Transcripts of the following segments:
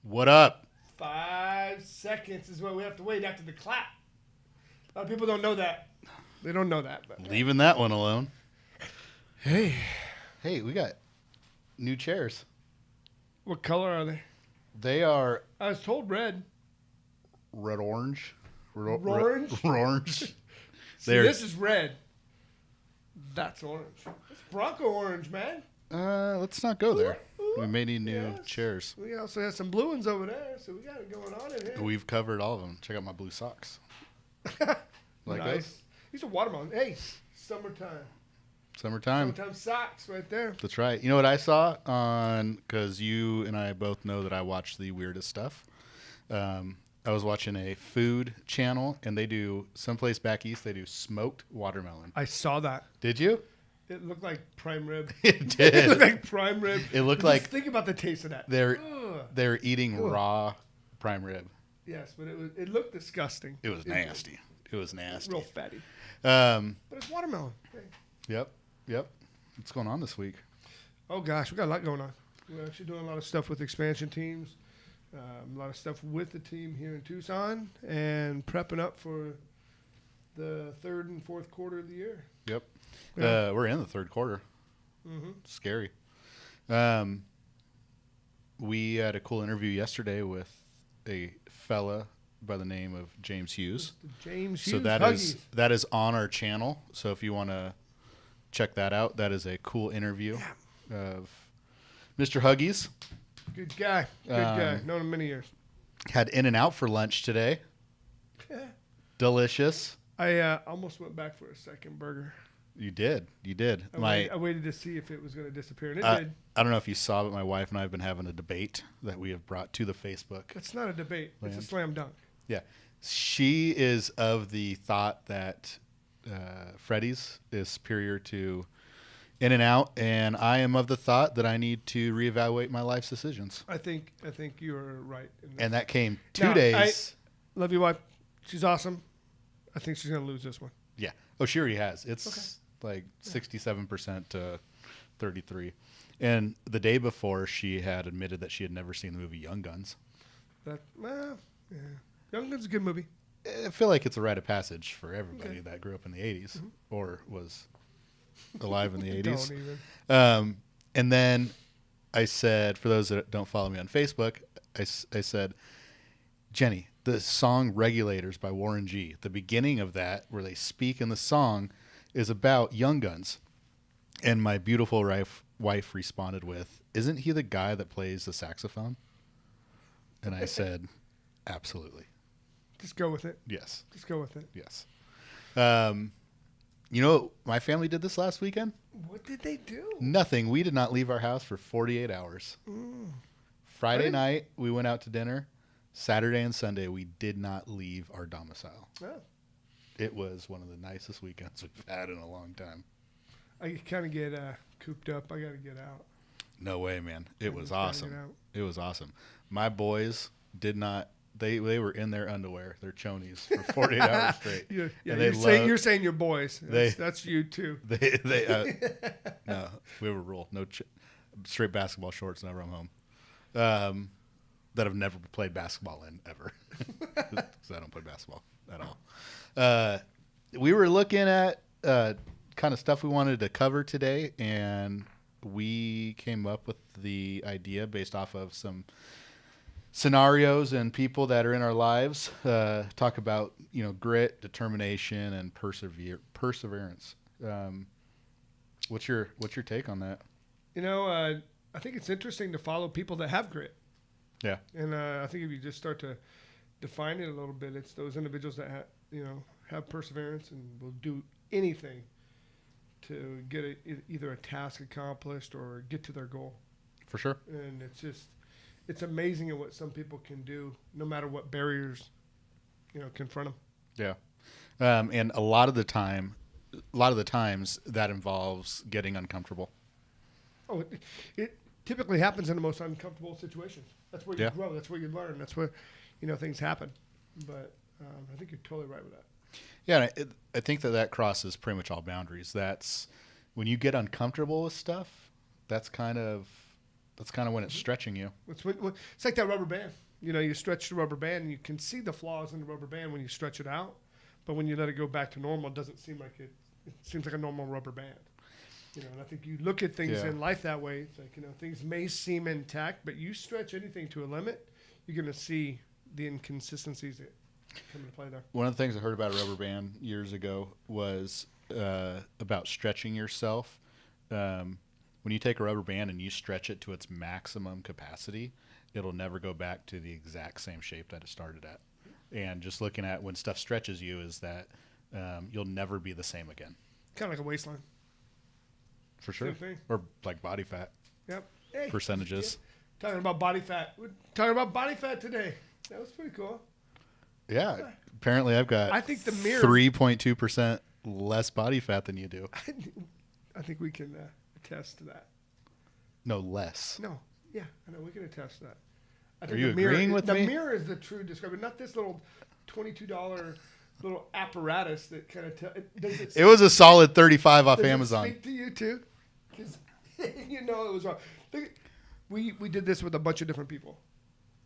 What up? 5 seconds is what we have to wait after the clap. A lot of people don't know that. They don't know that. But Leaving that one alone. hey, Hey, we got new chairs. what color are they? They are I was told red. red orange. Orange? Orange. See, They're this is red. That's orange. It's Bronco orange, man. let's not go there. We may need new Yes. chairs. We also have some blue ones over there, so we got it going on in here. We've covered all of them. Check out my blue socks. Like nice. those? These are watermelon. Hey, summertime. Summertime. Summertime socks right there. That's right. You know what I saw on, because you and I both know that I watch the weirdest stuff. I was watching a food channel, and they do, someplace back east, they do smoked watermelon. I saw that. Did you? It looked like prime rib. It It looked did. like prime rib. It looked Just like think about the taste of that. they're Ugh. they're eating Ugh. raw prime rib. Yes, but it looked disgusting. It was nasty. It was nasty. Real fatty. Um, But it's watermelon. Hey. yep. What's going on this week? Oh gosh, we got a lot going on. We're actually doing a lot of stuff with expansion teams, a lot of stuff with the team here in Tucson, and prepping up for the third and fourth quarter of the year. Yep. Yeah. We're in the third quarter. Mm-hmm. Scary. We had a cool interview yesterday with a fella by the name of James Hughes. James Hughes. So that Huggies. is on our channel. So if you want to check that out, that is a cool interview of Mr. Huggies. Good guy. Good guy. Known him many years. Had In-N-Out for lunch today. Delicious. I almost went back for a second burger. You did. I waited to see if it was going to disappear, and it did. I don't know if you saw, but my wife and I have been having a debate that we have brought to the Facebook. It's not a debate. It's a Land. slam dunk. Yeah. She is of the thought that Freddy's is superior to In-N-Out, and I am of the thought that I need to reevaluate my life's decisions. I think you're right. In that. And that came Now, 2 days. Love your wife. She's awesome. I think she's going to lose this one. Yeah. Oh, she already has. It's like 67% to 33. And the day before, she had admitted that she had never seen the movie Young Guns. Yeah. Young Gun's a good movie. I feel like it's a rite of passage for everybody that grew up in the 80s or was alive in the 80s. Don't even. And then I said, for those that don't follow me on Facebook, I said, Jenny, the song Regulators by Warren G, the beginning of that, where they speak in the song, is about Young Guns. And my beautiful wife responded with, isn't he the guy that plays the saxophone? And I said, absolutely. Just go with it. Yes. Just go with it. Yes. You know, my family did this last weekend. What did they do? Nothing. We did not leave our house for 48 hours. Friday Really? night, we went out to dinner. Saturday and Sunday, we did not leave our domicile. Oh. It was one of the nicest weekends we've had in a long time. I kind of get cooped up. I got to get out. No way, man. It was just gotta awesome. get out. It was awesome. My boys did not. They were in their underwear, their chonies, for 48 hours straight. Yeah, And they you're saying your boys. That's you too. No, we have a rule: no straight basketball shorts whenever I'm home. That I've never played basketball in ever, because I don't play basketball at all. We were looking at kind of stuff we wanted to cover today, and we came up with the idea based off of some scenarios and people that are in our lives. Talk about grit, determination, and perseverance. What's your take on that? I think it's interesting to follow people that have grit. Yeah. And I think if you just start to define it a little bit, it's those individuals that have perseverance and will do anything to get either a task accomplished or get to their goal. For sure. And it's amazing at what some people can do, no matter what barriers confront them. Yeah. And a lot of the times that involves getting uncomfortable. Oh, it typically happens in the most uncomfortable situations. That's where you grow. That's where you learn. That's where things happen. But I think you're totally right with that. Yeah, I think that crosses pretty much all boundaries. That's when you get uncomfortable with stuff. That's kind of That's kind of when it's stretching you. It's like that rubber band. You know, you stretch the rubber band, and you can see the flaws in the rubber band when you stretch it out. But when you let it go back to normal, it doesn't seem like it. It seems like a normal rubber band. You know, and I think you look at things in life that way. It's like, you know, things may seem intact, but you stretch anything to a limit, you're going to see the inconsistencies that come into play there. One of the things I heard about a rubber band years ago was about stretching yourself. When you take a rubber band and you stretch it to its maximum capacity, it'll never go back to the exact same shape that it started at. And just looking at when stuff stretches you is that you'll never be the same again. Kind of like a waistline. For sure. Same thing. Or like body fat Yep. Hey, percentages. yeah. Talking about body fat. We're talking about body fat today. That was pretty cool. Yeah. Apparently I've got I think the mirror 3.2% less body fat than you do. I think we can attest to that. No, less. No. Yeah, I know we can attest to that. I Are you agreeing with me? The mirror is the true descriptor, not this little $22 little apparatus that kind of It was a solid 35 off does Amazon. It speak to you too, because you know it was wrong. We did this with a bunch of different people,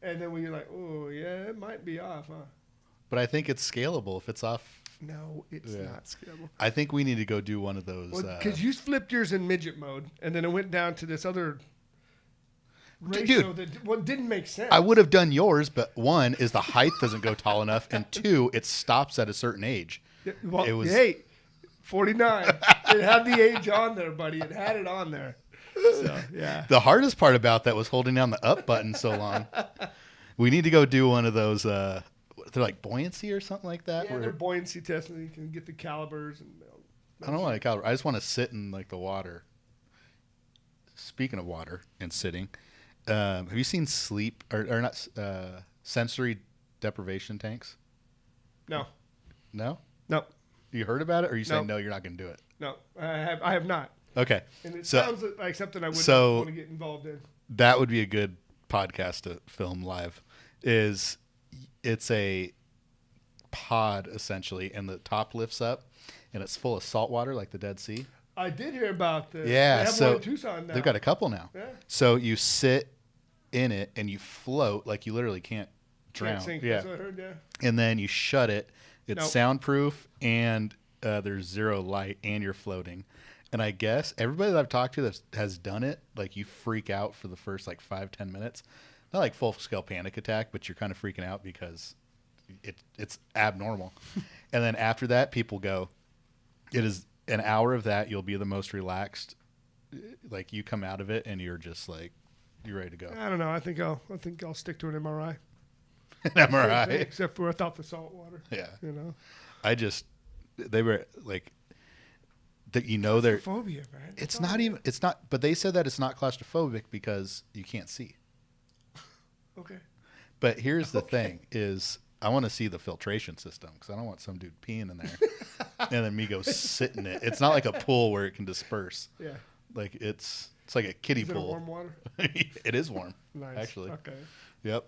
and then we were like, oh yeah, it might be off, huh? But I think it's scalable if it's off. No, it's not scalable. I think we need to go do one of those. Because you flipped yours in midget mode, and then it went down to this other ratio that didn't make sense. I would have done yours, but one is the height doesn't go tall enough, and two, it stops at a certain age. Yeah, well, it was 49. It had the age on there, buddy. It had it on there. So, yeah. The hardest part about that was holding down the up button so long. We need to go do one of those. They're like buoyancy or something like that. Yeah, they're buoyancy tests, and you can get the calibers. And I don't want to calibrate. I just want to sit in like the water. Speaking of water and sitting, have you seen sleep or not sensory deprivation tanks? No. No? No. You heard about it, or are you saying no? You're not going to do it. No, I have not. Okay. And it sounds like something I wouldn't want to get involved in. That would be a good podcast to film live. It's a pod essentially, and the top lifts up, and it's full of salt water like the Dead Sea. I did hear about this. Yeah, they have so one in Tucson now. They've got a couple now. Yeah. So you sit in it and you float like you literally can't drown. Can't sink, yeah. that's what I heard, yeah. And then you shut it. It's soundproof, and there's zero light, and you're floating. And I guess everybody that I've talked to that has done it, like you freak out for the first like 5-10 minutes. Not like full scale panic attack, but you're kind of freaking out because it's abnormal. And then after that, people go, it is an hour of that. You'll be the most relaxed. Like you come out of it and you're just like, you're ready to go. I don't know. I think I'll stick to an MRI. An MRI. Except for without the salt water. Yeah. You know. They were like, that they're phobia, man. It's not, but they said that it's not claustrophobic because you can't see. Okay. But here's the thing is I want to see the filtration system because I don't want some dude peeing in there and then me go sit in it. It's not like a pool where it can disperse. Yeah. Like it's like a kiddie pool. Is it warm water? It is warm. Nice. Actually. Okay. Yep.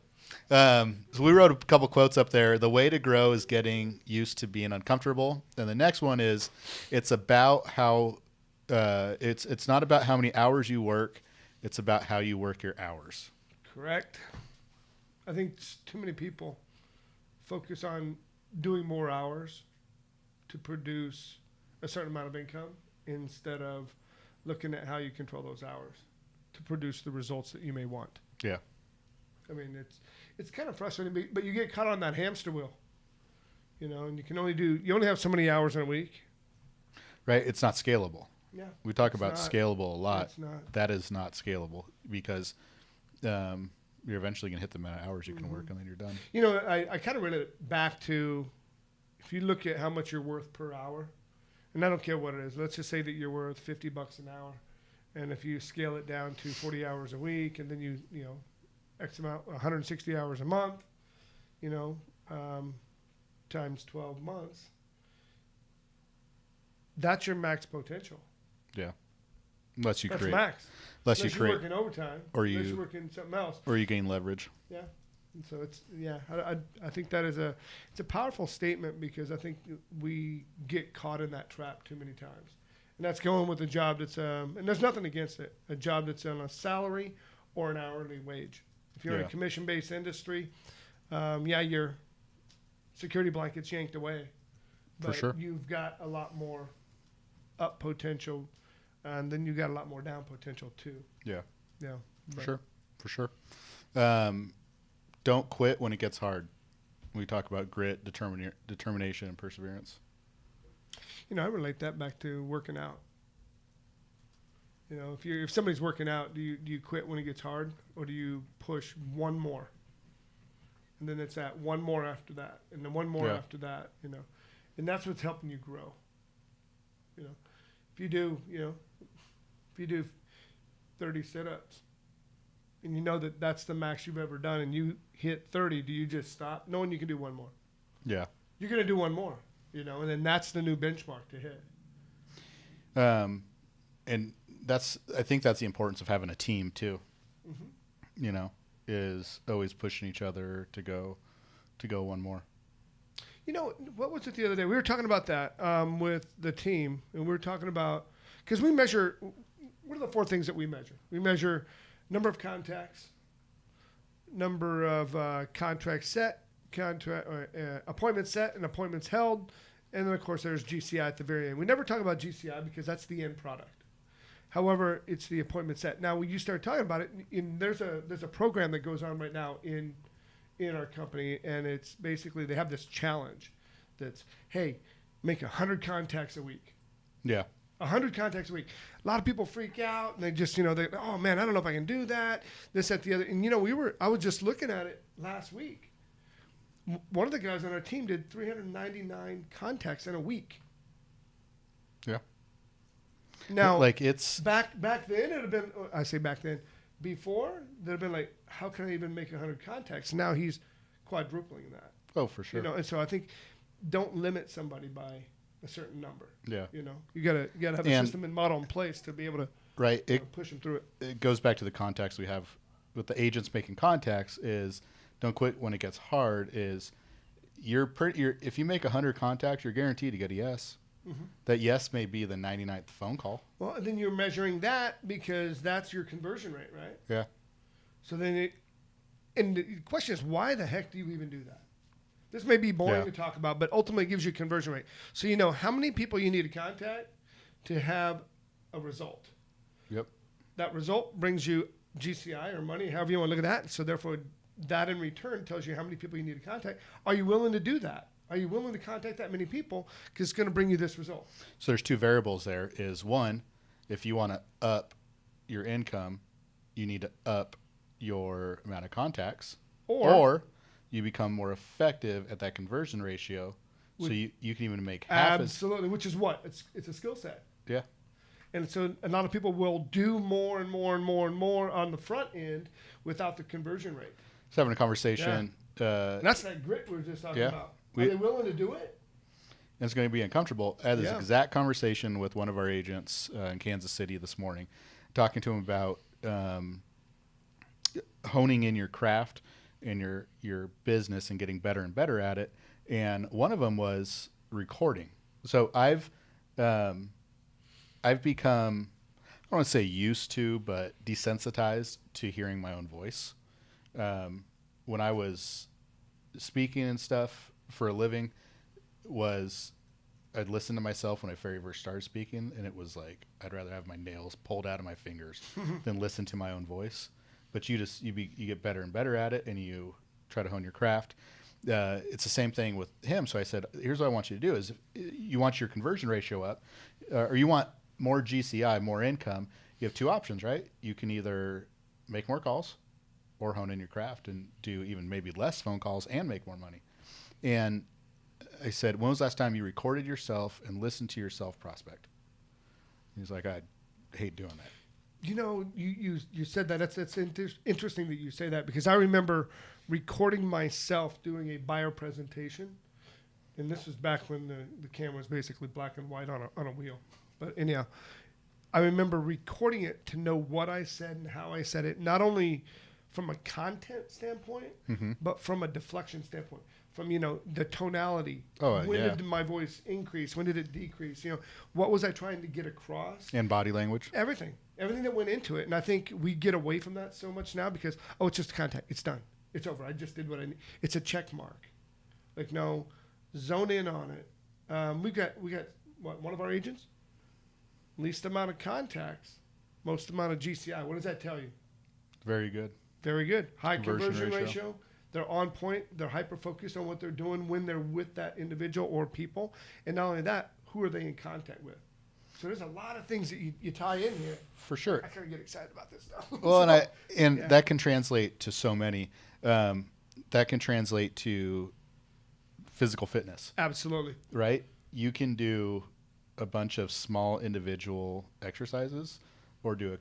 So we wrote a couple quotes up there. The way to grow is getting used to being uncomfortable. And the next one is, it's about how, it's not about how many hours you work. It's about how you work your hours. Correct. I think too many people focus on doing more hours to produce a certain amount of income instead of looking at how you control those hours to produce the results that you may want. Yeah. I mean, it's kind of frustrating, but you get caught on that hamster wheel, you know, and you only have so many hours in a week. Right. It's not scalable. Yeah. We talk about scalable a lot. It's not. That is not scalable because you're eventually going to hit the amount of hours you can work and then you're done. You know, I kind of read it back to, if you look at how much you're worth per hour, and I don't care what it is, let's just say that you're worth $50 an hour. And if you scale it down to 40 hours a week and then you know, X amount, 160 hours a month, you know, times 12 months, that's your max potential. Yeah. Unless you That's create. max. Unless you're working overtime. Or unless you're working something else. Or you gain leverage. Yeah. And so I think that is it's a powerful statement because I think we get caught in that trap too many times. And that's going with a job that's, and there's nothing against it, a job that's on a salary or an hourly wage. If you're in Yeah. a commission-based industry, your security blanket's yanked away. For But sure. you've got a lot more up potential, and then you got a lot more down potential too. Yeah. Yeah, For sure. Don't quit when it gets hard. We talk about grit, determination, and perseverance. You know, I relate that back to working out. You know, if somebody's working out, do you quit when it gets hard, or do you push one more? And then it's that one more after that, and then one more Yeah. after that. You know, and that's what's helping you grow. You know, if you do 30 sit-ups, and you know that that's the max you've ever done, and you hit 30, do you just stop, knowing you can do one more? Yeah. You're gonna do one more. You know, and then that's the new benchmark to hit. And I think that's the importance of having a team too. Mm-hmm. You know, is always pushing each other to go one more. You know, what was it the other day? We were talking about that with the team, and we were talking about, because we measure, what are the 4 things that we measure? We measure number of contacts, number of contracts set, appointments set, and appointments held, and then of course there's GCI at the very end. We never talk about GCI because that's the end product. However, it's the appointment set. Now, when you start talking about it, there's a program that goes on right now in our company, and it's basically they have this challenge that's, hey, make 100 contacts a week. Yeah. 100 contacts a week. A lot of people freak out, and they just, oh man, I don't know if I can do that. This, that, the other. And I was just looking at it last week. One of the guys on our team did 399 contacts in a week. Yeah. Now, like it's back then, it'd have been. I say back then. Before, there'd have been like, how can I even make 100 contacts? Now he's quadrupling that. oh for sure. You know, and so I think don't limit somebody by a certain number. Yeah. You know, you gotta have a And- system and model in place to be able to Right. push them through it. It goes back to the contacts we have with the agents making contacts is don't quit when it gets hard is if you make 100 contacts, you're guaranteed to get a yes. Mm-hmm. That yes may be the 99th phone call. Well, and then you're measuring that because that's your conversion rate, right? Yeah. So then and the question is, why the heck do you even do that? This may be boring Yeah. to talk about, but ultimately it gives you a conversion rate. So you know how many people you need to contact to have a result. Yep. That result brings you GCI or money, however you want to look at that. So therefore, that in return tells you how many people you need to contact. Are you willing to do that? Are you willing to contact that many people? Because it's going to bring you this result. So there's 2 variables there is one, if you want to up your income, you need to up your amount of contacts or you become more effective at that conversion ratio. So you can even make half absolutely, which is what? It's a skill set. Yeah. And so a lot of people will do more and more and more and more on the front end without the conversion rate. Just having a conversation. And that's that grit we were just talking Yeah. about. Are they willing to do it? And it's going to be uncomfortable. I had this Yeah. exact conversation with one of our agents in Kansas City this morning, talking to him about honing in your craft and your business and getting better and better at it. And one of them was recording. So I've become, I don't want to say used to, but desensitized to hearing my own voice. When I was speaking and stuff for a living, I'd listen to myself when I very first started speaking, and it was like I'd rather have my nails pulled out of my fingers than listen to my own voice. But you get better and better at it, and you try to hone your craft. It's the same thing with him. So I said, here's what I want you to do: is if you want your conversion ratio up, or you want more GCI, more income. You have 2 options, right? You can either make more calls, or hone in your craft and do even maybe less phone calls and make more money. And I said, when was the last time you recorded yourself and listened to yourself prospect? He's like, I hate doing that. You know, you said that. That's interesting that you say that, because I remember recording myself doing a buyer presentation. And this was back when the camera was basically black and white on a wheel. But anyhow, I remember recording it to know what I said and how I said it, not only from a content standpoint, but from a deflection standpoint, from, the tonality. When did my voice increase? When did it decrease? What was I trying to get across? And body language. Everything. everything that went into it. And I think we get away from that so much now because, oh, it's just a contact. It's done. It's over. I just did what I need. It's a check mark. Like, no, zone in on it. We got what, one of our agents? Least amount of contacts, most amount of GCI. What does that tell you? Very good. Very good. High conversion ratio. ratio. They're on point. They're hyper-focused on what they're doing when they're with that individual or people. And not only that, who are they in contact with? So there's a lot of things that you tie in here. For sure. I kind of get excited about this stuff. Well, So, and yeah. that can translate to so many. That can translate to physical fitness, Absolutely. right? You can do a bunch of small individual exercises, or do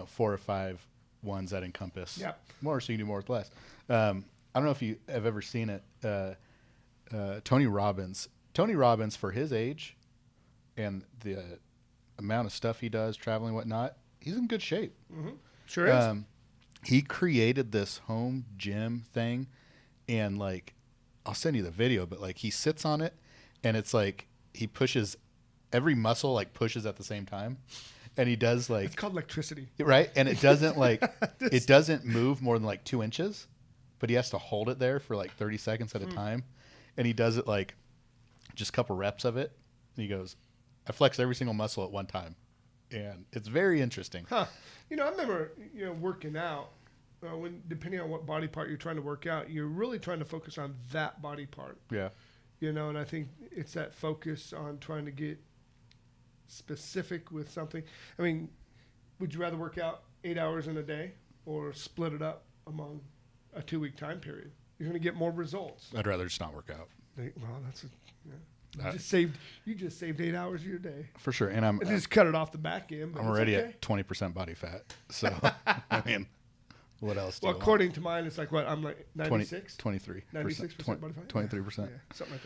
4 or 5 ones that encompass Yeah. more, so you can do more with less. I don't know if you have ever seen it. Tony Robbins, for his age and the amount of stuff he does, traveling and whatnot, he's in good shape. Sure is. He created this home gym thing, and like, I'll send you the video, but like, he sits on it, and it's like he pushes every muscle, like pushes at the same time, and he does like, It's called electricity. right, and it doesn't like it doesn't move more than like 2 inches, but he has to hold it there for like 30 seconds at a time, and he does it like just a couple reps of it, and he goes, I flex every single muscle at one time, and it's very interesting. Huh. I remember, working out, when depending on what body part you're trying to work out, you're really trying to focus on that body part, Yeah. and I think it's that focus on trying to get specific with something. I mean, would you rather work out 8 hours in a day or split it up among a 2-week time period? You're going to get more results. I'd rather just not work out. Well, that's you just saved 8 hours of your day. For sure. And I'm Just cut it off the back end. But I'm it's already okay. at 20% body fat. So, I mean, what else do Well, you want? according to mine, it's like what? I'm like 96? 23. 96% body fat? 23%. Yeah, something like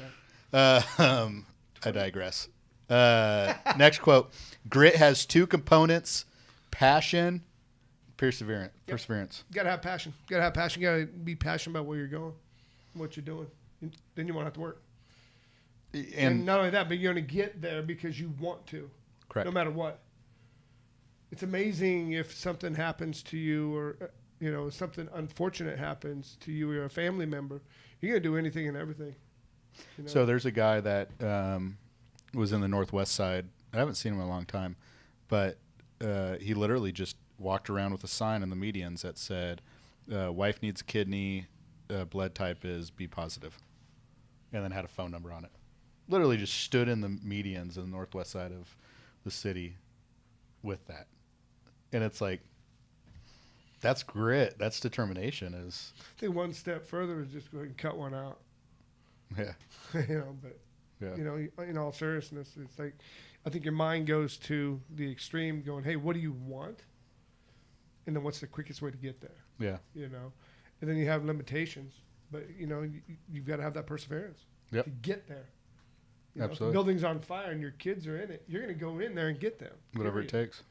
that. I digress. Next quote. Grit has 2 components: passion, perseverance. Yep. Perseverance. You gotta have passion. You gotta be passionate about where you're going, what you're doing. Then you won't have to work. And And not only that, but you're gonna get there because you want to, correct. no matter what. It's amazing if something happens to you, or something unfortunate happens to you or a family member. You're gonna do anything and everything. So there's a guy that was in the Northwest side. I haven't seen him in a long time, but he literally just walked around with a sign in the medians that said, wife needs a kidney, blood type is B positive, and then had a phone number on it. Literally just stood in the medians in the Northwest side of the city with that. And it's like, that's grit. That's determination. Is I think one step further is just go ahead and cut one out. yeah. But Yeah. in all seriousness, it's like, I think your mind goes to the extreme going, hey, what do you want? And then what's the quickest way to get there? Yeah. And then you have limitations, but you've got to have that perseverance Yep. to get there. If the Absolutely. building's on fire and your kids are in it, you're going to go in there and get them. Whatever it period. takes.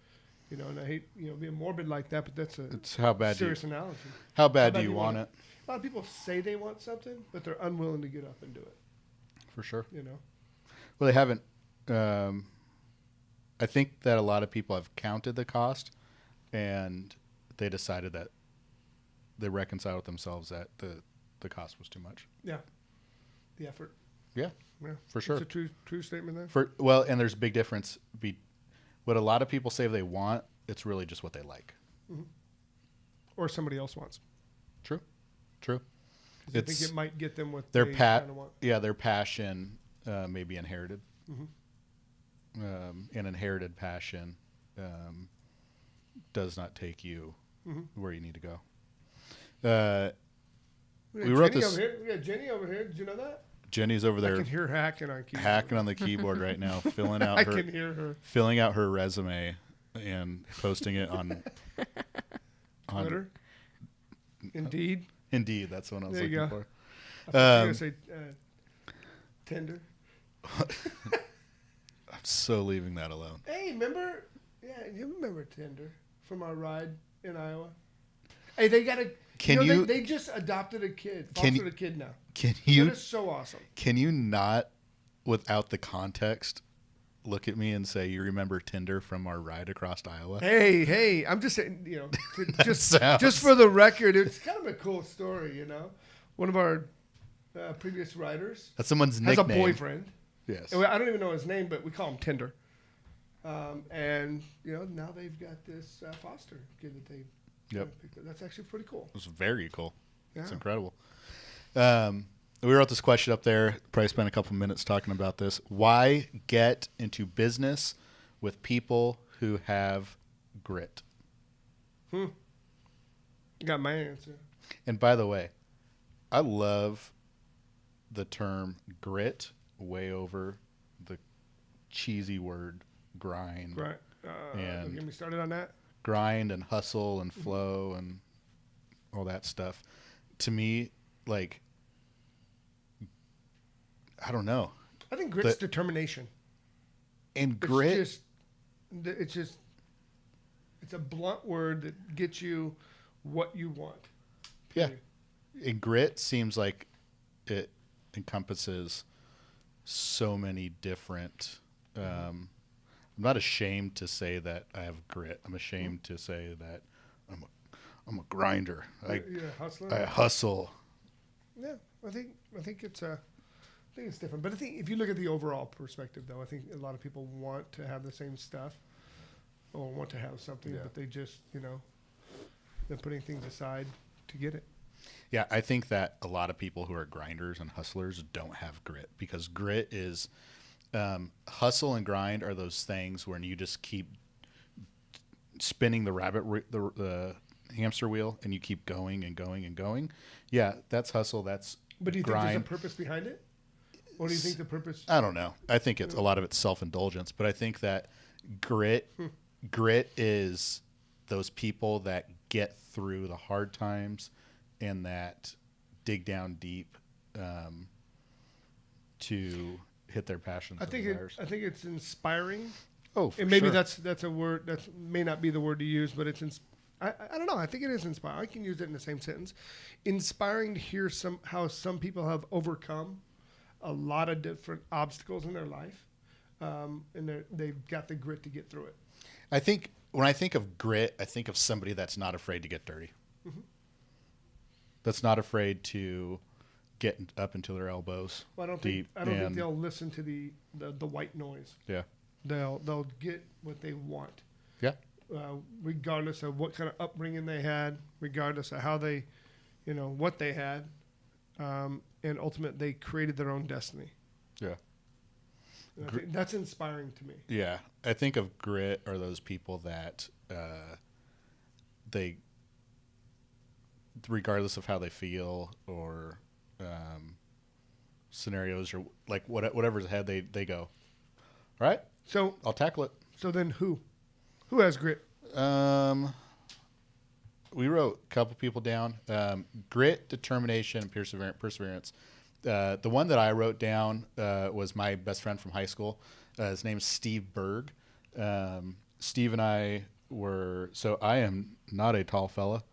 And I hate, being morbid like that, but that's a It's how bad serious analogy. how bad do you want it? A lot of people say they want something, but they're unwilling to get up and do it. For sure. Well, they haven't. I think that a lot of people have counted the cost, and they decided that they reconciled with themselves that the cost was too much. yeah, the effort. Yeah, Yeah, for sure. It's a true statement there. And there's a big difference. What a lot of people say they want, it's really just what they like. Or somebody else wants. True. 'Cause I think it might get them what their they kind of want. their passion may be inherited. Mm-hmm. An inherited passion does not take you where you need to go. We wrote Jenny this. over here. We got Jenny over here. Did you know that? Jenny's over I there can hear her hacking on keyboard. hacking on the keyboard right now, filling out I her can hear her. filling out her resume and posting it on Twitter. Indeed. Indeed. That's what I was There you looking go. for. I was going to say Tinder. I'm so leaving that alone. Hey, remember? Yeah, you remember Tinder from our ride in Iowa? Hey, they got a. Can you- They just adopted a kid. Can Fostered you- a kid now. Can That you is so awesome. can you not, without the context, look at me and say, "You remember Tinder from our ride across Iowa?" Hey, I'm just saying, just sounds- just for the record, it's kind of a cool story, One of our previous riders That's someone's has nickname. a boyfriend. Yes. And I don't even know his name, but we call him Tinder. And now they've got this foster kid that they Yep. picked up. That's actually pretty cool. It was very cool. Yeah. It's incredible. We wrote this question up there. Probably spent a couple minutes talking about this. Why get into business with people who have grit? Got my answer. And by the way, I love the term grit way over the cheesy word grind. Right. And- Don't get me started on that. Grind and hustle and flow and all that stuff. To me, like, I don't know. I think grit's determination. And grit, It's a blunt word that gets you what you want. yeah. Period. And grit seems like it encompasses so many different. I'm not ashamed to say that I have grit. I'm ashamed to say that I'm a grinder. I Hustler. I hustle. Yeah, I think it's different. But I think if you look at the overall perspective, though, I think a lot of people want to have the same stuff or want to have something, Yeah. but they just they're putting things aside to get it. Yeah, I think that a lot of people who are grinders and hustlers don't have grit, because grit is hustle and grind are those things when you just keep spinning the the hamster wheel and you keep going and going and going. Yeah, that's hustle. That's But do you grind. think there's a purpose behind it? Or do you think the purpose? I don't know. I think it's a lot of it's self-indulgence, but I think that grit is those people that get through the hard times and that dig down deep to hit their passions. I and think desires. I think it's inspiring. Oh, for And maybe sure. that's a word that may not be the word to use, but it's I don't know. I think it is inspiring. I can use it in the same sentence. Inspiring to hear how some people have overcome a lot of different obstacles in their life, and they've got the grit to get through it. I think when I think of grit, I think of somebody that's not afraid to get dirty. Mm-hmm. That's not afraid to get up into their elbows. Well, I don't deep think they'll listen to the white noise. Yeah. They'll get what they want. Yeah. Regardless of what kind of upbringing they had, regardless of how they, what they had, and ultimately they created their own destiny. Yeah. And I think that's inspiring to me. Yeah. I think of grit are those people that they, regardless of how they feel or scenarios or like whatever's ahead, they go, all right, So I'll tackle it. so then who has grit? We wrote a couple people down. Grit, determination, and perseverance. The one that I wrote down was my best friend from high school. His name's Steve Berg. Steve and I so I am not a tall fella.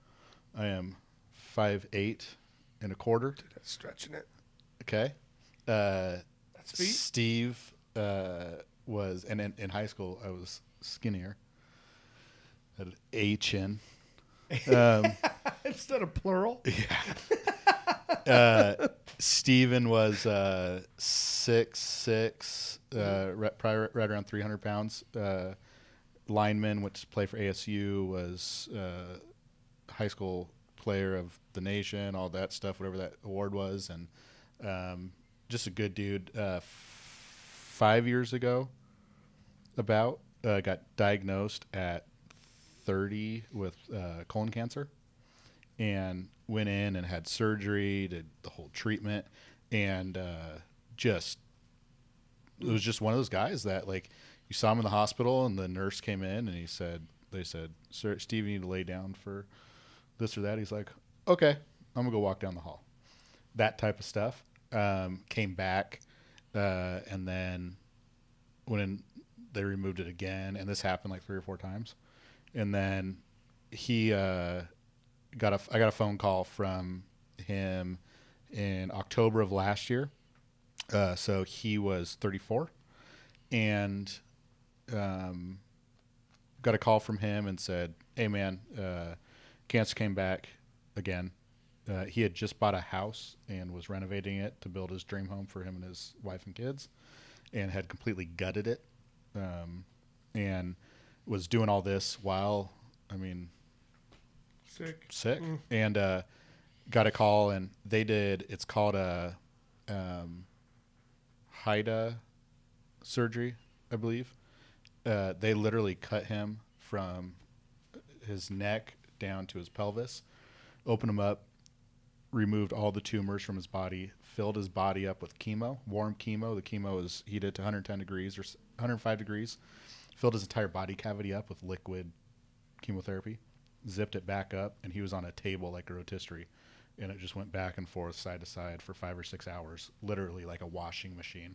I am 5'8" and a quarter. That's stretching it. Okay. That's feet. Steve was, and in high school I was skinnier. Had an A chin. Instead of plural. Steven was 6'6", right around 300 pounds. Lineman, went to play for ASU, was high school player of the nation, all that stuff, whatever that award was, and just a good dude. 5 years ago, got diagnosed at 30 with colon cancer, and went in and had surgery, did the whole treatment, and it was just one of those guys that, like, you saw him in the hospital and the nurse came in and they said, "Sir, Steve, you need to lay down for this or that." He's like, "Okay, I'm gonna go walk down the hall." That type of stuff. Came back, and then when they removed it again, and this happened like 3 or 4 times, and then I got a phone call from him in October of last year. So he was 34, and got a call from him and said, "Hey man, cancer came back again." He had just bought a house and was renovating it to build his dream home for him and his wife and kids, and had completely gutted it, and was doing all this while, I mean, sick, and got a call, and they did. It's called a HIDA surgery, I believe. They literally cut him from his neck down to his pelvis, opened him up, removed all the tumors from his body, filled his body up with chemo, warm chemo. The chemo is heated to 110 degrees or 105 degrees, filled his entire body cavity up with liquid chemotherapy, zipped it back up, and he was on a table like a rotisserie, and it just went back and forth, side to side for 5 or 6 hours, literally like a washing machine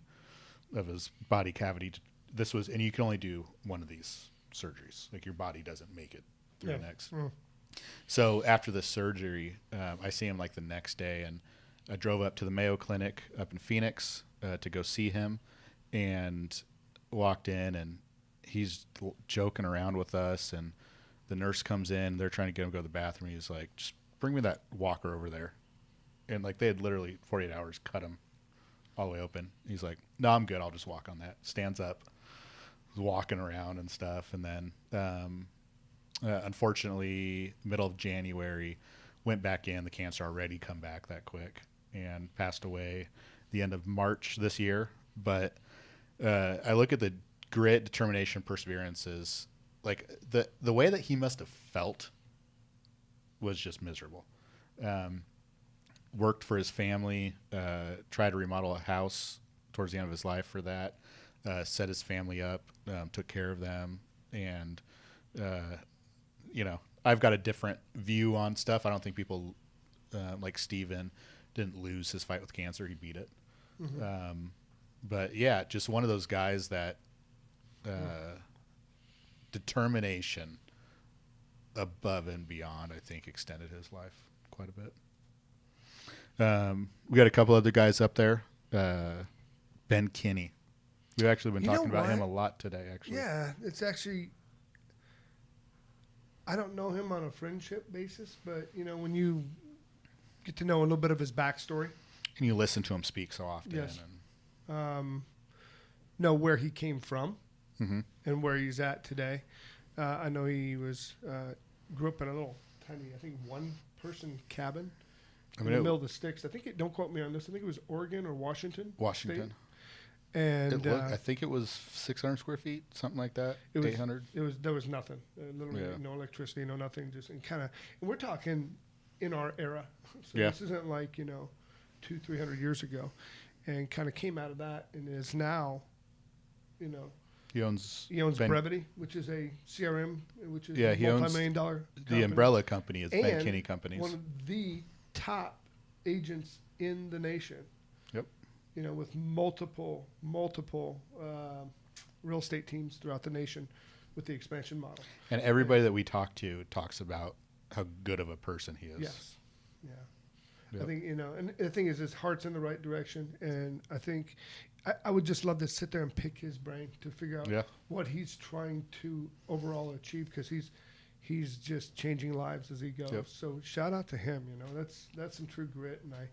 of his body cavity. This was, and you can only do one of these surgeries. Like, your body doesn't make it through the next. So after the surgery, I see him like the next day, and I drove up to the Mayo Clinic up in Phoenix to go see him, and walked in, and he's joking around with us, and the nurse comes in. They're trying to get him to go to the bathroom. He's like, "Just bring me that walker over there." And like, they had literally 48 hours cut him all the way open. He's like, "No, I'm good. I'll just walk on that." Stands up, walking around and stuff. And then unfortunately, middle of January, went back in. The cancer already come back that quick, and passed away the end of March this year. But I look at the grit, determination, perseverance is like the way that he must have felt was just miserable. Worked for his family, tried to remodel a house towards the end of his life for that, set his family up, took care of them. And, I've got a different view on stuff. I don't think people like Steven didn't lose his fight with cancer. He beat it. But yeah, just one of those guys that determination above and beyond, I think, extended his life quite a bit. We got a couple other guys up there. Ben Kinney. We've actually been talking about him a lot today, actually. Yeah, it's actually, I don't know him on a friendship basis, but, when you get to know a little bit of his backstory. And you listen to him speak so often. Yes. And know where he came from and where he's at today. I know he grew up in a little tiny, I think, one-person cabin in the middle of the sticks. Don't quote me on this. I think it was Oregon or Washington. Washington. State. And I think it was 600 square feet, something like that. 800. There was nothing. Literally no electricity, no nothing. And we're talking in our era. So this isn't like 200-300 years ago, and kind of came out of that and is now, He owns Brevity, which is a CRM, which is he a owns multi-million-dollar the umbrella company is Ben Kinney Companies. One of the top agents in the nation. Yep. With multiple real estate teams throughout the nation with the expansion model. And everybody that we talk to talks about how good of a person he is. Yes. Yeah. Yep. I think, and the thing is, his heart's in the right direction. And I think I would just love to sit there and pick his brain to figure out what he's trying to overall achieve, because he's just changing lives as he goes. Yep. So shout out to him. That's some true grit, and I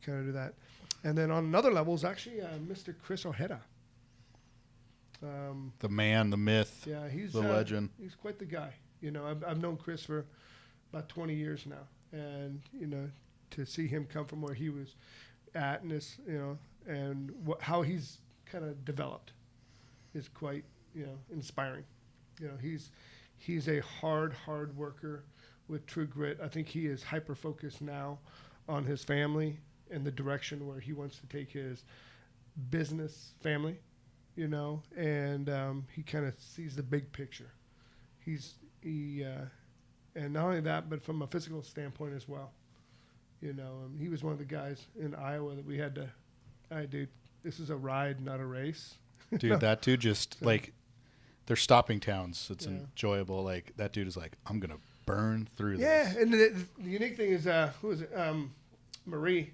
kind of do that. And then on another level is actually Mr. Chris Ojeda. The man, the myth, he's the legend. He's quite the guy. I've known Chris for about 20 years now, and to see him come from where he was at, and this, and how he's kind of developed is quite inspiring. He's a hard worker with true grit. I think he is hyper focused now on his family and the direction where he wants to take his business family, and he kind of sees the big picture. And not only that, but from a physical standpoint as well. He was one of the guys in Iowa that we had to, dude, this is a ride, not a race. Dude, that dude just like, they're stopping towns. It's enjoyable. Like, that dude is like, I'm going to burn through this. Yeah, and the unique thing is, who is it? Marie,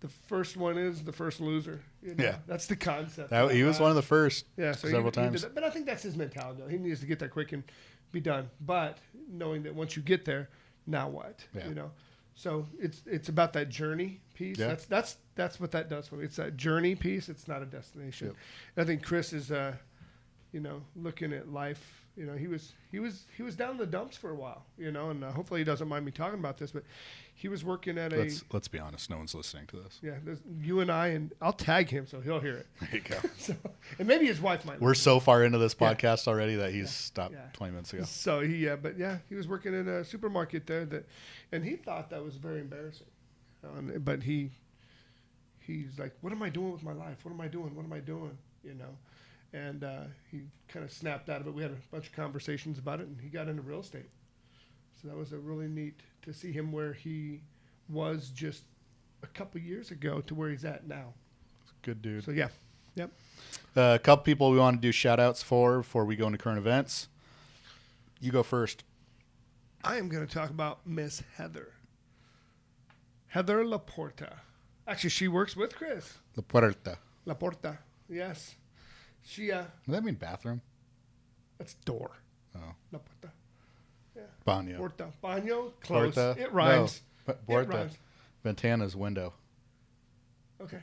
the first one is the first loser. You know? Yeah. That's the concept. He was one of the first Yeah, so several he did times. that. But I think that's his mentality. Though. He needs to get there quick and be done. But knowing that once you get there, now what? Yeah. You know, so it's about that journey piece. Yeah. That's what that does for me. It's that journey piece. It's not a destination. Yep. And I think Chris is, looking at life. You know, he was down in the dumps for a while. You know, and hopefully he doesn't mind me talking about this, but he was working at Let's be honest. No one's listening to this. yeah. You and I, and I'll tag him so he'll hear it. There you go. So, and maybe his wife might. We're so far into this Yeah. podcast already that he's stopped Yeah. 20 minutes ago. So he he was working in a supermarket there and he thought that was very embarrassing, but he's like, what am I doing with my life? What am I doing? What am I doing? You know, and he kind of snapped out of it. We had a bunch of conversations about it, and he got into real estate. So that was a really neat to see him where he was just a couple years ago to where he's at now. Good dude. So yeah, yep. A couple people we want to do shout outs for before we go into current events. You go first. I am going to talk about Miss Heather Laporta. Actually, she works with Chris. La Puerta. Laporta, yes. She, Does that mean bathroom? that's door. Oh. Laporta. Yeah. Baño. Porta. Baño, close. Puerta. It rhymes. No. It Puerta. rhymes. Ventana's window. Okay.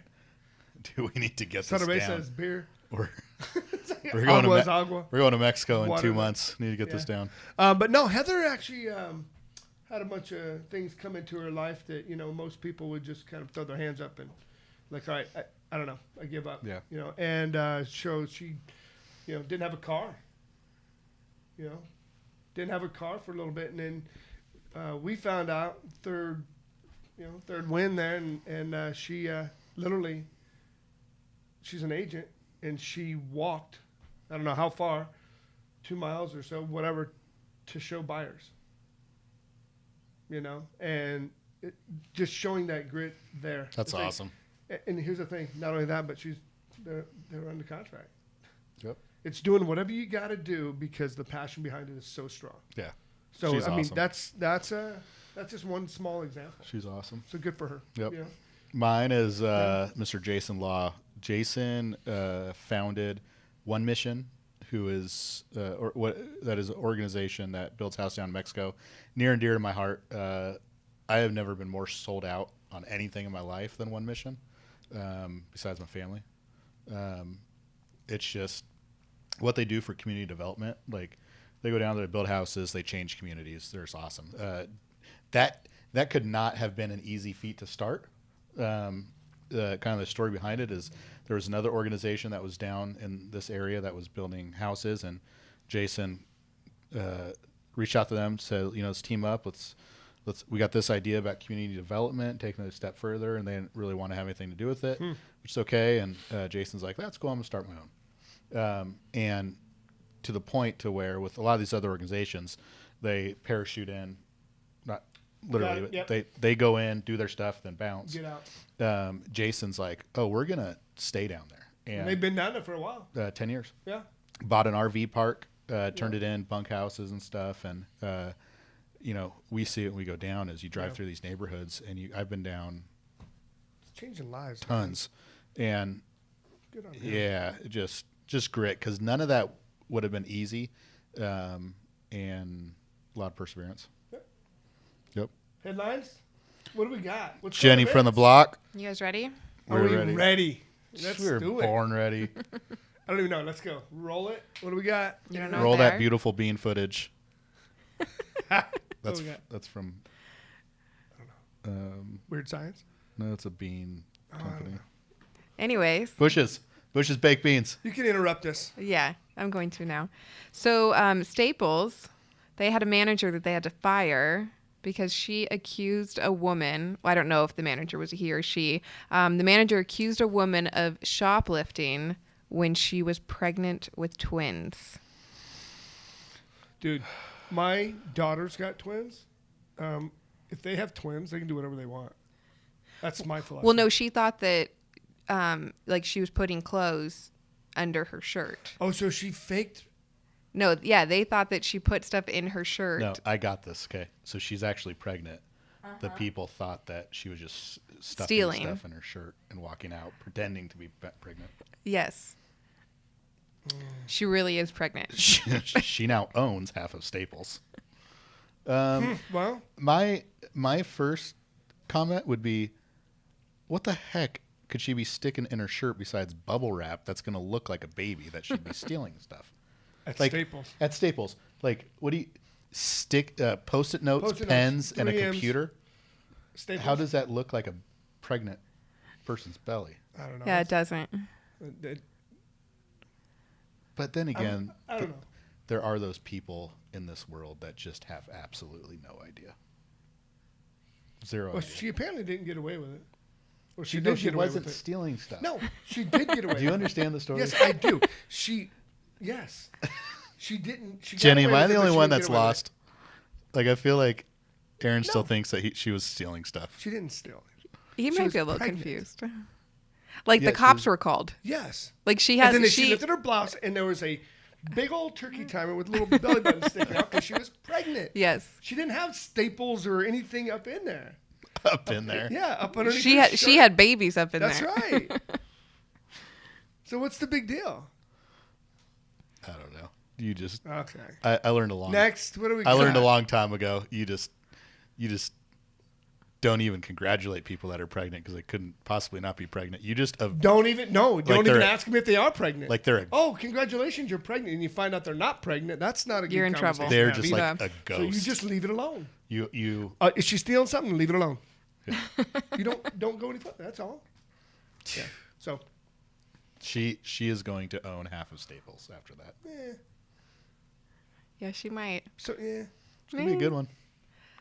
Do we need to get this Cerveza down? is beer. We're going Agua is to agua. we're going to Mexico in Water. 2 months. Need to get this Yeah. down. But no, Heather actually had a bunch of things come into her life that, most people would just kind of throw their hands up and like, all right, I don't know, I give up. Yeah. And so she, didn't have a car. Didn't have a car for a little bit. And then we found out third win there. And she literally, she's an agent and she walked, I don't know how far, 2 miles or so, whatever, to show buyers. And just showing that grit there. That's It's like- awesome. and here's the thing: not only that, but they're under contract. Yep. It's doing whatever you got to do because the passion behind it is so strong. Yeah. So She's I mean, awesome. that's just one small example. She's awesome. So good for her. Yep. You know? Mine is Mr. Jason Law. Jason founded One Mission, who is that is an organization that builds houses down in Mexico, near and dear to my heart. I have never been more sold out on anything in my life than One Mission, besides my family. It's just what they do for community development. Like they go down there to build houses, they change communities. They're just awesome. That could not have been an easy feat to start. Kind of the story behind it is there was another organization that was down in this area that was building houses, and Jason reached out to them, said, let's team up. We got this idea about community development, taking it a step further, and they didn't really want to have anything to do with it, which is okay. And Jason's like, that's cool. I'm gonna start my own. And to the point to where with a lot of these other organizations, they parachute in, not literally, Got it, but they go in, do their stuff, then bounce. Get out. Jason's like, oh, we're gonna stay down there, And and they've been down there for a while. 10 years. Yeah. Bought an RV park, turned it in, bunk houses and stuff, and we see it when we go down as you drive through these neighborhoods, and I've been down It's changing lives. tons, and Good on him. yeah, just grit, because none of that would have been easy, and a lot of perseverance. Yep. Headlines. What do we got? What's Jenny going from the on? block. You guys ready? Are We're we ready? Let's we were do it. born ready. I don't even know. Let's go. Roll it. What do we got? You don't know Roll what they that are? beautiful bean footage. What That's do we got? that's from. Weird Science. No, it's a bean company. Anyways, Bush's baked beans. You can interrupt us. yeah, I'm going to now. So Staples, they had a manager that they had to fire because she accused a woman. Well, I don't know if the manager was a he or she. The manager accused a woman of shoplifting when she was pregnant with twins. Dude, my daughter's got twins. If they have twins, they can do whatever they want. That's my philosophy. Well, no, she thought that like she was putting clothes under her shirt. Oh, so she faked. No, yeah, they thought that she put stuff in her shirt. No, I got this. Okay, so she's actually pregnant, the people thought that she was just stuffing Stealing. stuff in her shirt and walking out, pretending to be pregnant. Yes. She really is pregnant. She now owns half of Staples. Well, My first comment would be, what the heck could she be sticking in her shirt besides bubble wrap that's going to look like a baby that should be stealing stuff? at Like, Staples. At Staples. Like, what do you stick Post-it notes, Post-it notes, pens, and a 3Ms. computer? Staples. How does that look like a pregnant person's belly? I don't know. Yeah, it doesn't. But then again, I don't know. there are those people in this world that just have absolutely no idea. Zero Well, idea. she apparently didn't get away with it. Or She, she no, did she get away wasn't with it. stealing stuff. No, she did get away. Do you with understand the it. story? Yes, I do. Yes. She didn't. She got Jenny, away am I with it, the but only she one didn't that's get away with lost? Like, I feel like Aaron still No. thinks that she was stealing stuff. it. She didn't steal it. He She might was be a little pregnant. confused. Like Yeah, the she cops was- were called. Yes. Like she And then has she she lifted her blouse, and there was a big old turkey timer with little belly button sticking out because she was pregnant. yes. She didn't have staples or anything up in there. Up in there. Yeah, up underneath. She her had shirt. she had babies up in That's there. right. So what's the big deal? I don't know. You just. Okay. I learned a long. Next, what do we? I learned a got? long time ago. You just don't even congratulate people that are pregnant because they couldn't possibly not be pregnant. You just Don't even no. Don't even they're- ask them if they are pregnant. like they're oh, congratulations, you're pregnant, and you find out they're not pregnant. That's not a good You're in trouble. conversation they're to have just either. like a ghost. So you just leave it alone. you Is she stealing something? Leave it alone. You don't go any further. That's all. Yeah. So she is going to own half of Staples after that. Yeah, she might. so yeah. It's gonna be a good one.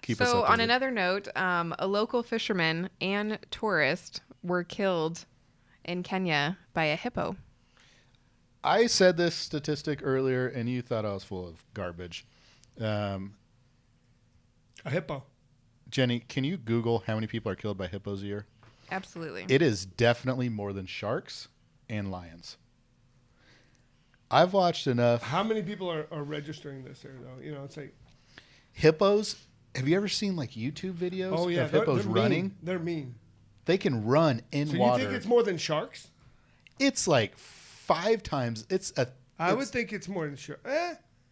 Keep us So up on busy. another note, a local fisherman and tourist were killed in Kenya by a hippo. I said this statistic earlier, and you thought I was full of garbage. A hippo. Jenny, can you Google how many people are killed by hippos a year? Absolutely. It is definitely more than sharks and lions. I've watched enough How many people are registering this there though? You know, it's like hippos. Have you ever seen like YouTube videos oh yeah, of hippos they're running? Mean. They're mean. They can run in So water. you think it's more than sharks? It's like 5 times. I would think it's more than sharks.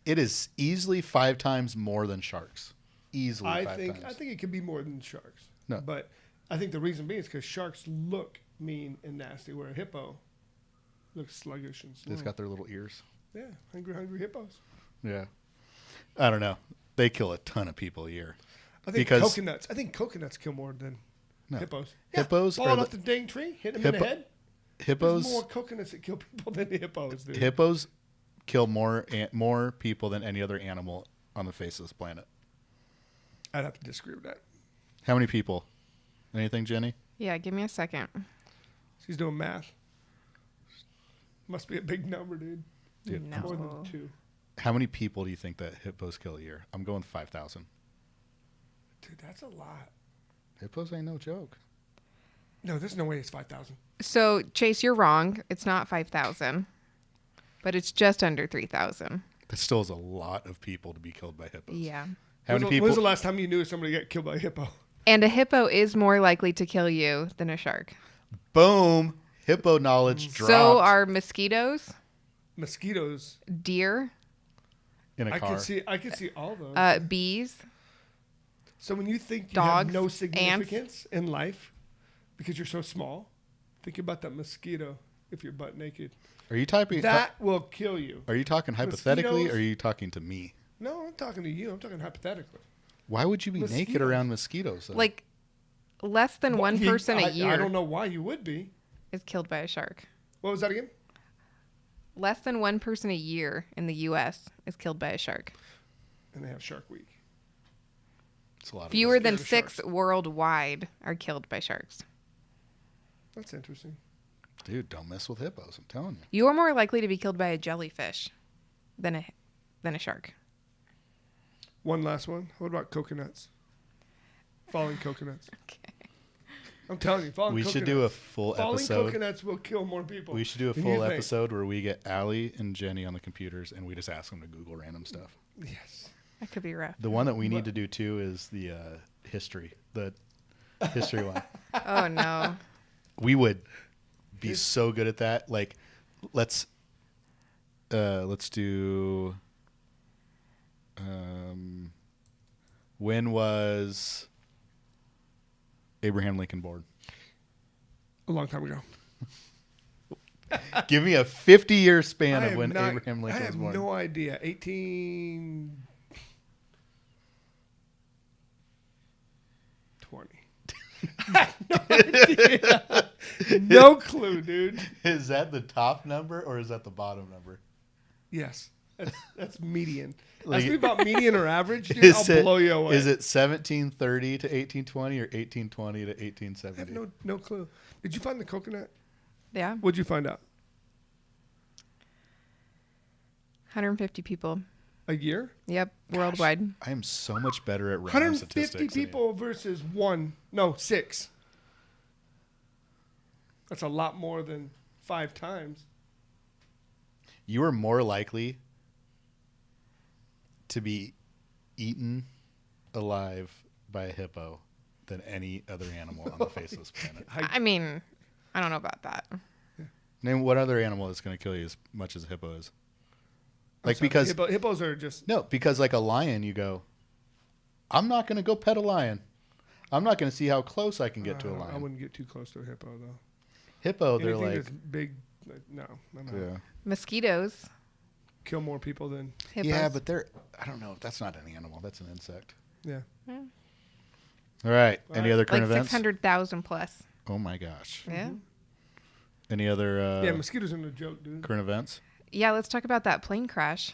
It is easily 5 times more than sharks. Easily I 5 think times. it could be more than sharks. No. But I think the reason being is because sharks look mean and nasty, where a hippo looks sluggish and slow. It's got their little ears. Yeah, hungry hippos. Yeah. I don't know. They kill a ton of people a year. I think Because- coconuts. I think coconuts kill more than No. hippos. Hippos falling are off the dang tree, hitting them in Hippo- the head. Hippos There's more coconuts that kill people than hippos do. hippos kill more people than any other animal on the face of this planet. I'd have to disagree with that. How many people? Anything, Jenny? Yeah, give me a second. She's doing math. Must be a big number, dude. Yeah, No. more than 2. How many people do you think that hippos kill a year? I'm going 5,000. Dude, that's a lot. Hippos ain't no joke. No, there's no way it's 5,000. So Chase, you're wrong. It's not 5,000, but it's just under 3,000. That still is a lot of people to be killed by hippos. Yeah. How many When's people? the last time you knew somebody got killed by a hippo? And a hippo is more likely to kill you than a shark. Boom. Hippo knowledge dropped So are mosquitoes, Mosquitoes. deer, in a I car. could see all those. bees. So when you think you dogs, have no ants. significance in life because you're so small, think about that mosquito if you're butt naked. Are you typing? That will kill you. Are you talking hypothetically, Mosquitoes- or are you talking to me? No, I'm talking to you. I'm talking hypothetically. Why would you be naked Mosquitoes. around mosquitoes? Though? Like less than one Well, person a year I don't know why you would be. is killed by a shark. What was that again? Less than one person a year in the U.S. is killed by a shark. And they have Shark Week. it's a lot. Fewer of than scared of 6 worldwide are killed by sharks. That's interesting. Dude, don't mess with hippos. I'm telling you. You are more likely to be killed by a jellyfish than a shark. One last one. What about coconuts? Falling coconuts. Okay. I'm telling you, falling We coconuts. should do a full Falling episode. coconuts will kill more people. We should do a than full you think. episode where we get Allie and Jenny on the computers and we just ask them to Google random stuff. Yes. That could be rough. The one that we need to do too is the history, the history one. Oh no. We would be so good at that. Like, let's do. When was Abraham Lincoln born? A long time ago. Give me a 50-year span I of have when not- Abraham I Lincoln was have born. no idea. 1820. No idea. No clue, dude. Is that the top number or is that the bottom number? Yes, that's median. Like- Ask me about median or average, dude. Is I'll it- blow you away. Is it 1730 to 1820 or 1820 to I have 1870? no clue. Did you find the coconut? Yeah. What'd you find out? 150 people. A year? Yep. Worldwide. I am so much better at random 150 statistics. than you. people versus 6. That's a lot more than 5 times. You are more likely to be eaten alive by a hippo than any other animal on the face of this planet. I mean, I don't know about that. Name what other animal is going to kill you as much as a hippo is. Like, Sorry, because hippos are just no, because like a lion, you go, I'm not going to go pet a lion. I'm not going to see how close I can get to a I lion. wouldn't get too close to a hippo though. Hippo, they're Anything like, that's big, no. yeah, Mosquitoes. Kill more people than Hippos. yeah, but they're, I don't know. That's not an animal. That's an insect. yeah. All right. All Any right. other like current events? 600,000 plus. Oh my gosh. Yeah. Any other Yeah, mosquitoes are no joke, dude. current events? Yeah. Let's talk about that plane crash.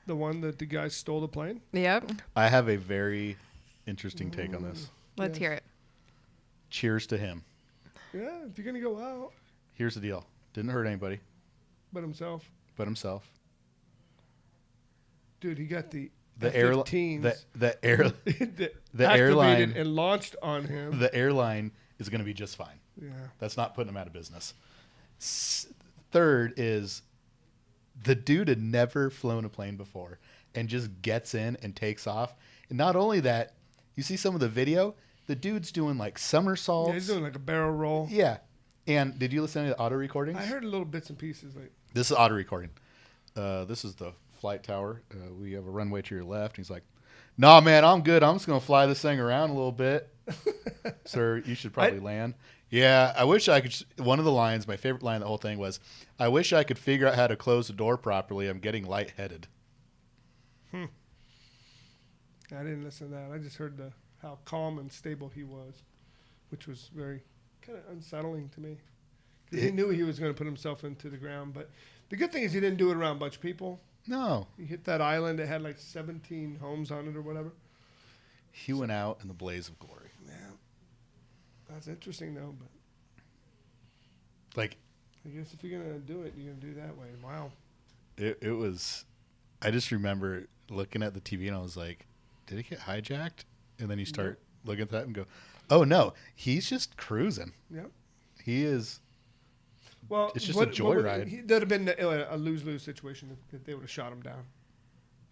The one that the guy stole the plane. Yep. I have a very interesting take on this. Let's Yes. hear it. Cheers to him. Yeah, if you're gonna go out, Here's the deal. Didn't hurt anybody but himself, but himself. dude, he got the The airline, F-15s the air, that the activated airline- and launched on him. the airline is going to be just fine. Yeah, That's not putting him out of business. Third is the dude had never flown a plane before and just gets in and takes off. And not only that, you see some of the video, the dude's doing like somersaults. yeah, he's doing like a barrel roll. Yeah. And did you listen to the auto recordings? I heard little bits and pieces. Like, This is auto recording. This is the flight tower. We have a runway to your left. He's like, "Nah, man, I'm good. I'm just gonna fly this thing around a little bit." Sir, you should probably land. Yeah, I wish I could. One of the lines, my favorite line of the whole thing was, "I wish I could figure out how to close the door properly. I'm getting lightheaded." I didn't listen to that. I just heard how calm and stable he was, which was very kind of unsettling to me. 'Cause he knew he was going to put himself into the ground, but the good thing is he didn't do it around a bunch of people. No, He hit that island that had like 17 homes on it or whatever. he went out in the blaze of glory. Yeah, that's interesting though. But Like I guess if you're gonna do it, you're gonna do it that way. Wow. it was. I just remember looking at the TV and I was like, "Did it get hijacked?" And then you start looking at that and go, "Oh no, he's just cruising. Yep. He is." Well, It's just a joyride. That'd have been a lose-lose situation if they would have shot him down.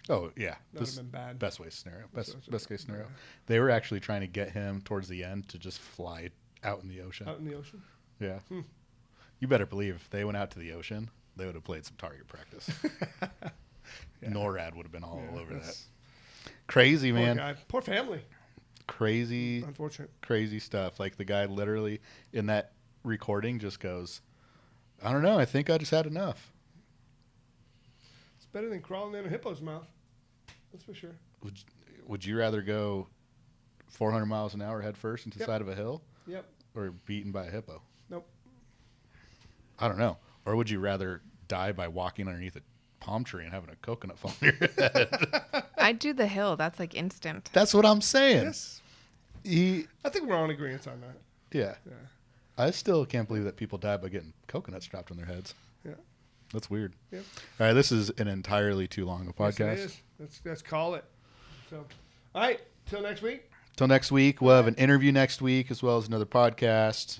Oh yeah, That would have been bad. best way scenario, That's best case scenario. yeah. They were actually trying to get him towards the end to just fly out in the ocean. Out in the ocean. Yeah, you better believe if they went out to the ocean, they would have played some target practice. Yeah. NORAD would have been all Yeah, over that. that's- Crazy Poor man, guy. Poor family. crazy, Unfortunate. crazy stuff. Like the guy literally in that recording just goes, "I don't know. I think I just had enough." It's better than crawling in a hippo's mouth. That's for sure. Would you rather go 400 miles an hour head first into the Yep. side of a hill? Yep. Or beaten by a hippo? Nope. I don't know. Or would you rather die by walking underneath a palm tree and having a coconut fall on your head? I'd do the hill. That's like instant. That's what I'm saying. Yes. He, I think we're on agreement on that. yeah. Yeah. I still can't believe that people die by getting coconuts dropped on their heads. Yeah. That's weird. Yep. All right, this is an entirely too long a Yes, podcast. it is. Let's call it. So, all right. Till next week. Till next week, we'll have an interview next week as well as another podcast.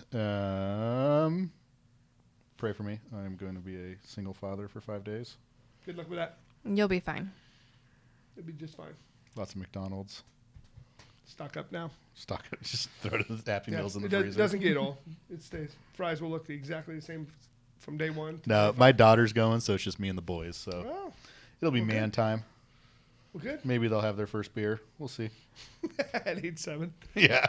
Pray for me. I'm going to be a single father for 5 days. Good luck with that. You'll be fine. It'll be just fine. Lots of McDonald's. Stock up now. Stock it. Just throw the Happy Yeah, Meals in the it freezer. doesn't get old. It stays. Fries will look exactly the same from day one. to No, day my daughter's going, so it's just me and the boys. So five. Oh, it'll be okay. man time. well, good. Maybe they'll have their first beer. We'll see. At age 7. Yeah.